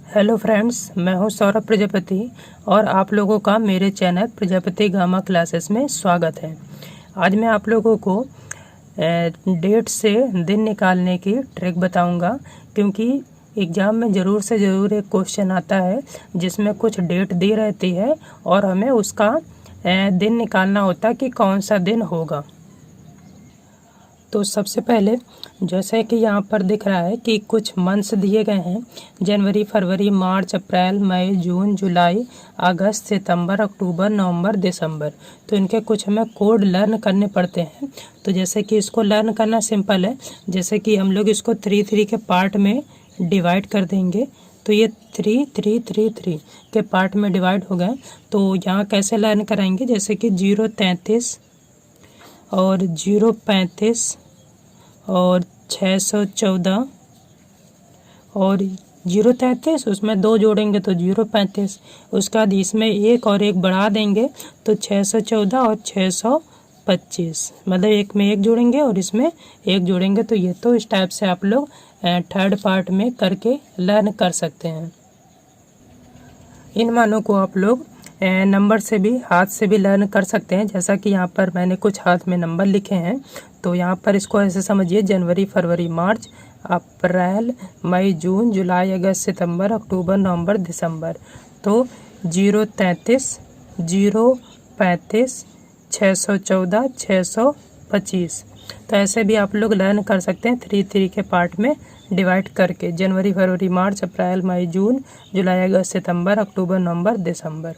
Hello friends, मैं हूं सौरभ प्रजापति और आप लोगों का मेरे चैनल प्रजापति गामा क्लासेस में स्वागत है। आज मैं आप लोगों को डेट से दिन निकालने की ट्रिक बताऊंगा, क्योंकि एग्ज़ाम में ज़रूर से ज़रूर एक क्वेश्चन आता है जिसमें कुछ डेट दी रहती है और हमें उसका दिन निकालना होता है कि कौन सा दिन होगा। तो सबसे पहले जैसे कि यहाँ पर दिख रहा है कि कुछ मंथ्स दिए गए हैं, जनवरी, फरवरी, मार्च, अप्रैल, मई, जून, जुलाई, अगस्त, सितंबर, अक्टूबर, नवंबर, दिसंबर। तो इनके कुछ हमें कोड लर्न करने पड़ते हैं। तो जैसे कि इसको लर्न करना सिंपल है, जैसे कि हम लोग इसको 3 के पार्ट में डिवाइड कर देंगे। तो ये 3 के पार्ट में डिवाइड हो गए। तो यहाँ कैसे लर्न कराएंगे, जैसे कि 033 और 035 और 614 और 033, उसमें 2 जोड़ेंगे तो 035, उसके बाद इसमें एक और एक बढ़ा देंगे तो 614 और 625, मतलब एक में एक जोड़ेंगे और इसमें एक जोड़ेंगे। तो ये तो इस टाइप से आप लोग थर्ड पार्ट में करके लर्न कर सकते हैं। इन मानों को आप लोग नंबर से भी, हाथ से भी लर्न कर सकते हैं। जैसा कि यहाँ पर मैंने कुछ हाथ में नंबर लिखे हैं, तो यहाँ पर इसको ऐसे समझिए: जनवरी, फरवरी, मार्च, अप्रैल, मई, जून, जुलाई, अगस्त, सितंबर, अक्टूबर, नवंबर, दिसंबर। तो 033, 035, 614, 625। तो ऐसे भी आप लोग लर्न कर सकते हैं 3 के पार्ट में डिवाइड करके: जनवरी, फरवरी, मार्च, अप्रैल, मई, जून, जुलाई, अगस्त, सितंबर, अक्टूबर, नवंबर, दिसंबर।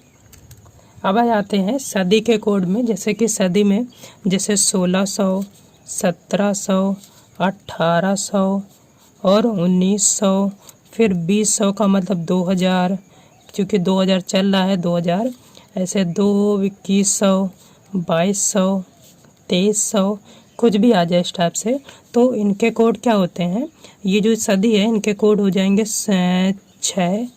अब आ जाते हैं सदी के कोड में। जैसे कि सदी में जैसे 1600, 1700, 1800 और 1900, फिर 2000 का मतलब 2000, क्योंकि 2000 चल रहा है 2000, ऐसे 2100, 2200, 2300, कुछ भी आ जाए इस टाइप से। तो इनके कोड क्या होते हैं, ये जो सदी है इनके कोड हो जाएंगे 6,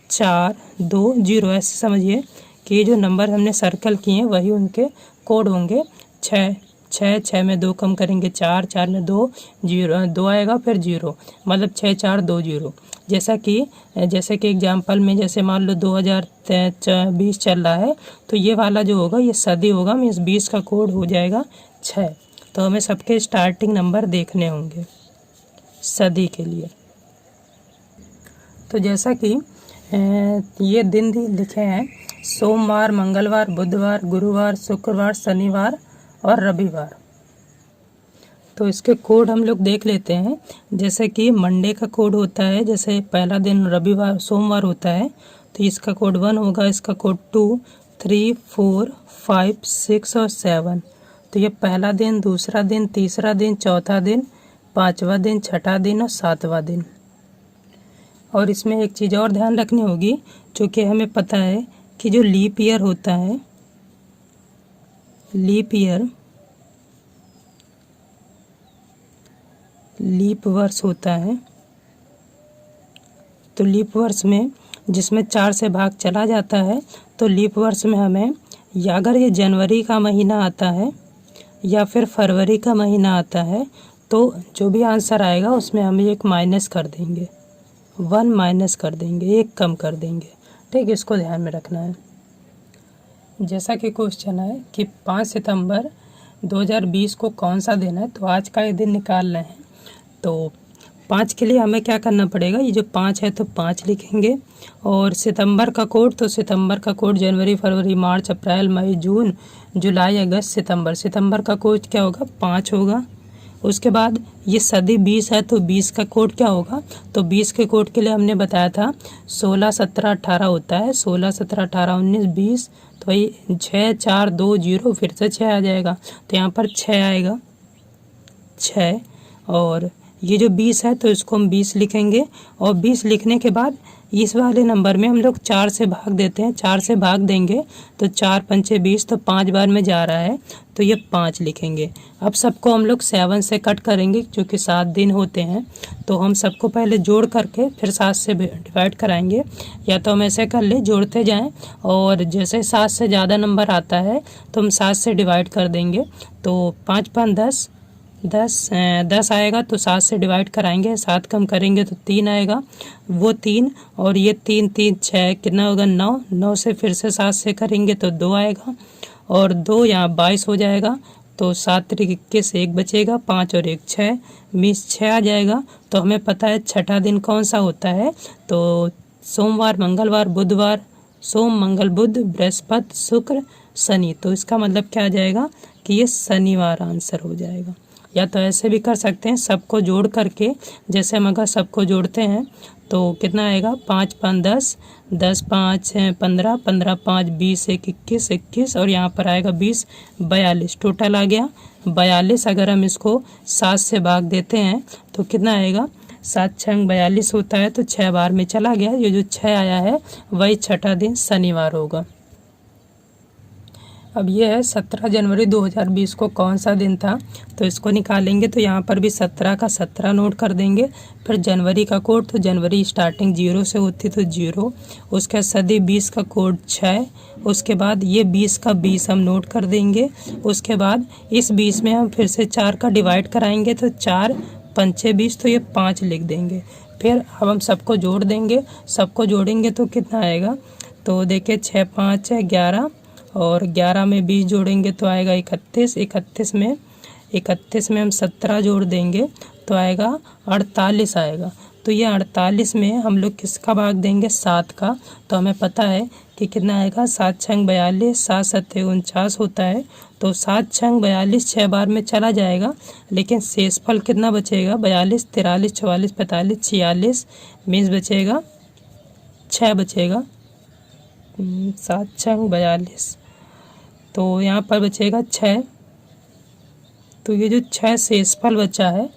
4, 2, 0। ऐसे समझिए कि ये जो नंबर हमने सर्कल किए हैं वही उनके कोड होंगे। 6 में 2 कम करेंगे 4, 4 में 2, 0, 2 आएगा, फिर 0, मतलब 6, 4, 2, 0। जैसे कि एग्जाम्पल में, जैसे मान लो 2020 चल रहा है, तो ये वाला जो होगा ये सदी होगा, मीन्स 20 का कोड हो जाएगा 6। तो हमें सबके स्टार्टिंग नंबर देखने होंगे सदी के लिए। तो जैसा कि ये दिन लिखे हैं: सोमवार, मंगलवार, बुधवार, गुरुवार, शुक्रवार, शनिवार और रविवार। तो इसके कोड हम लोग देख लेते हैं। जैसे कि मंडे का कोड होता है, जैसे पहला दिन रविवार, सोमवार होता है, तो इसका कोड 1 होगा, इसका कोड 2, 3, 4, 5, 6 और 7। तो ये पहला दिन, दूसरा दिन, तीसरा दिन, चौथा दिन, पाँचवा दिन, छठा दिन और सातवां दिन। और इसमें एक चीज़ और ध्यान रखनी होगी, क्योंकि हमें पता है कि जो लीप ईयर होता है, लीप वर्ष होता है, तो लीप वर्ष में जिसमें 4 से भाग चला जाता है, तो लीप वर्ष में हमें, या अगर ये जनवरी का महीना आता है या फिर फरवरी का महीना आता है, तो जो भी आंसर आएगा उसमें हम एक माइनस कर देंगे, 1 माइनस कर देंगे, 1 कम कर देंगे। ठीक, इसको ध्यान में रखना है। जैसा कि क्वेश्चन है कि 5 सितंबर 2020 को कौन सा दिन है, तो आज का ये दिन निकाल रहे हैं। तो 5 के लिए हमें क्या करना पड़ेगा, ये जो 5 है तो 5 लिखेंगे। और सितंबर का कोड, तो सितंबर का कोड जनवरी, फरवरी, मार्च, अप्रैल, मई, जून, जुलाई, अगस्त, सितंबर। सितंबर का कोड क्या होगा, 5 होगा। उसके बाद ये सदी 20 है, तो 20 का कोड क्या होगा, तो 20 के कोड के लिए हमने बताया था 16, 17, 18 होता है। 16, 17, 18, 19, 20, तो वही 6, 4, 2, 0, फिर से 6 आ जाएगा, तो यहाँ पर 6 आएगा, 6। और ये जो 20 है तो इसको हम 20 लिखेंगे। और 20 लिखने के बाद इस वाले नंबर में हम लोग 4 से भाग देते हैं, 4 से भाग देंगे तो 4 पंचे 20, तो 5 बार में जा रहा है, तो ये 5 लिखेंगे। अब सबको हम लोग 7 से कट करेंगे, क्योंकि 7 दिन होते हैं, तो हम सबको पहले जोड़ करके फिर 7 से डिवाइड कराएंगे। या तो हम ऐसे कर ले, जोड़ते जाएं, और जैसे 7 से ज़्यादा नंबर आता है तो हम 7 से डिवाइड कर देंगे। तो 5 5 10, 10 आएगा तो 7 से डिवाइड कराएंगे, 7 कम करेंगे तो 3 आएगा, वो 3 और ये 3 3 6 कितना होगा 9, 9 से फिर से 7 से करेंगे तो 2 आएगा और 2 यहाँ 22 हो जाएगा। तो 7 त्रिक 21, 1 बचेगा, 5 और 1 6, मीन्स 6 आ जाएगा। तो हमें पता है छठा दिन कौन सा होता है, तो सोमवार, मंगलवार, बुधवार, सोम मंगल बुध, बृहस्पति, शुक्र, शनि। तो इसका मतलब क्या आ जाएगा कि ये शनिवार आंसर हो जाएगा। या तो ऐसे भी कर सकते हैं सबको जोड़ करके, जैसे हम अगर सबको जोड़ते हैं तो कितना आएगा 5 5 10, 10 5 15, 15 5 20, 1 21, 21 और यहाँ पर आएगा 20, 42 टोटल आ गया 42। अगर हम इसको 7 से भाग देते हैं तो कितना आएगा 7 6 42 होता है, तो 6 बार में चला गया। ये जो 6 आया है वही छठा दिन शनिवार होगा। अब ये है 17 जनवरी 2020 को कौन सा दिन था, तो इसको निकालेंगे। तो यहाँ पर भी 17 का 17 नोट कर देंगे। फिर जनवरी का कोड, तो जनवरी स्टार्टिंग 0 से होती तो 0, उसके सदी 20 का कोड 6, उसके बाद ये 20 का 20 हम नोट कर देंगे। उसके बाद इस 20 में हम फिर से 4 का डिवाइड कराएंगे, तो 4 5 20, तो ये 5 लिख देंगे। फिर अब हम सबको जोड़ देंगे, सबको जोड़ेंगे तो कितना आएगा, तो देखिए 6 5 है 11 और 11 में 20 जोड़ेंगे तो आएगा 31, 31 में हम 17 जोड़ देंगे तो आएगा 48 आएगा। तो ये 48 में हम लोग किसका भाग देंगे 7 का, तो हमें पता है कि कितना आएगा 7 6 42, 7 7 49 होता है। तो 7 6 42 6 बार में चला जाएगा, लेकिन शेषफल कितना बचेगा 42, 43, 44, 45, 46, मीन्स बचेगा 6 बचेगा। 7 6 42, तो यहाँ पर बचेगा 6। तो ये जो 6 शेषफल बचा है,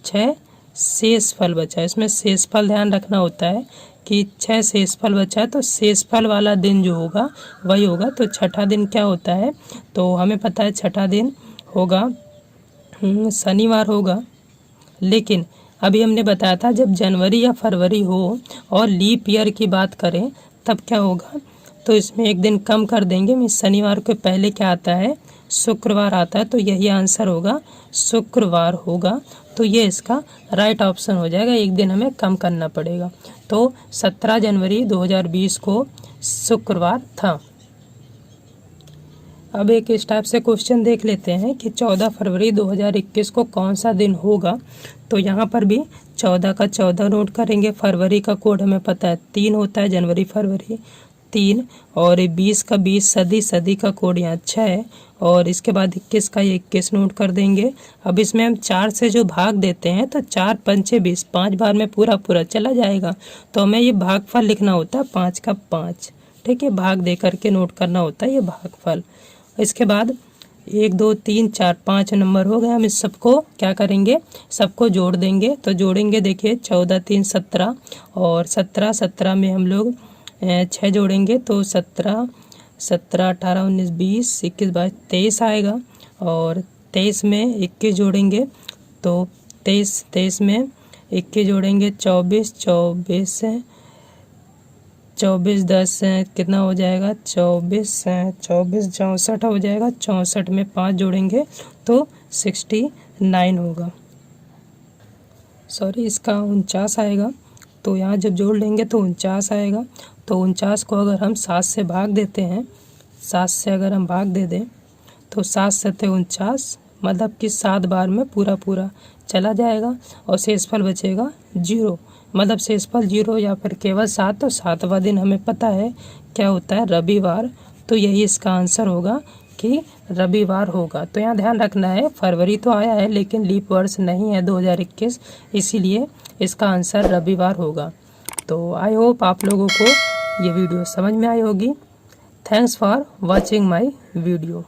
6 शेषफल बचा है, इसमें शेषफल ध्यान रखना होता है कि 6 शेषफल बचा है, तो शेषफल वाला दिन जो होगा वही होगा। तो छठा दिन क्या होता है, तो हमें पता है छठा दिन होगा शनिवार होगा। लेकिन अभी हमने बताया था जब जनवरी या फरवरी हो और लीप ईयर की बात करें तब क्या होगा, तो इसमें एक दिन कम कर देंगे। मीन्स शनिवार के पहले क्या आता है शुक्रवार आता है, तो यही आंसर होगा शुक्रवार होगा। तो ये इसका राइट ऑप्शन हो जाएगा, एक दिन हमें कम करना पड़ेगा। तो 17 जनवरी 2020 को शुक्रवार था। अब एक इस टाइप से क्वेश्चन देख लेते हैं कि 14 फरवरी 2021 को कौन सा दिन होगा। तो यहाँ पर भी 14 का 14 नोट करेंगे। फरवरी का कोड हमें पता है 3 होता है, जनवरी फरवरी 3, और 20 का 20 सदी का कोड यहाँ 6 है, और इसके बाद 21 का 21 नोट कर देंगे। अब इसमें हम 4 से जो भाग देते हैं तो 4 5 20, 5 बार में पूरा चला जाएगा। तो हमें ये भागफल लिखना होता है 5 का 5, ठीक है, भाग दे करके नोट करना होता है ये भागफल। इसके बाद 1 2 3 4 5 नंबर हो गए। हम इस सबको क्या करेंगे, सबको जोड़ देंगे। तो जोड़ेंगे, देखिए 14 3 17 और 17 में हम लोग 6 जोड़ेंगे तो 17 18 19 20 21 22 23 आएगा, और 23 में 21 जोड़ेंगे तो 23 में 21 जोड़ेंगे 24 10 कितना हो जाएगा 24 64 हो जाएगा। 64 में 5 जोड़ेंगे तो 69 होगा, सॉरी इसका 49 आएगा। तो यहाँ जब जोड़ लेंगे तो 49 आएगा। तो 49 को अगर हम 7 से भाग देते हैं, 7 से अगर हम भाग दे दें तो 7 7 49, मतलब कि 7 बार में पूरा चला जाएगा और शेषफल बचेगा 0, मतलब शेषफल 0 या फिर केवल 7। तो 7वां दिन हमें पता है क्या होता है रविवार। तो यही इसका आंसर होगा कि रविवार होगा। तो यहाँ ध्यान रखना है फरवरी तो आया है लेकिन लीप वर्ष नहीं है 2021, इसीलिए इसका आंसर रविवार होगा। तो आई होप आप लोगों को ये वीडियो समझ में आई होगी। Thanks for watching my video.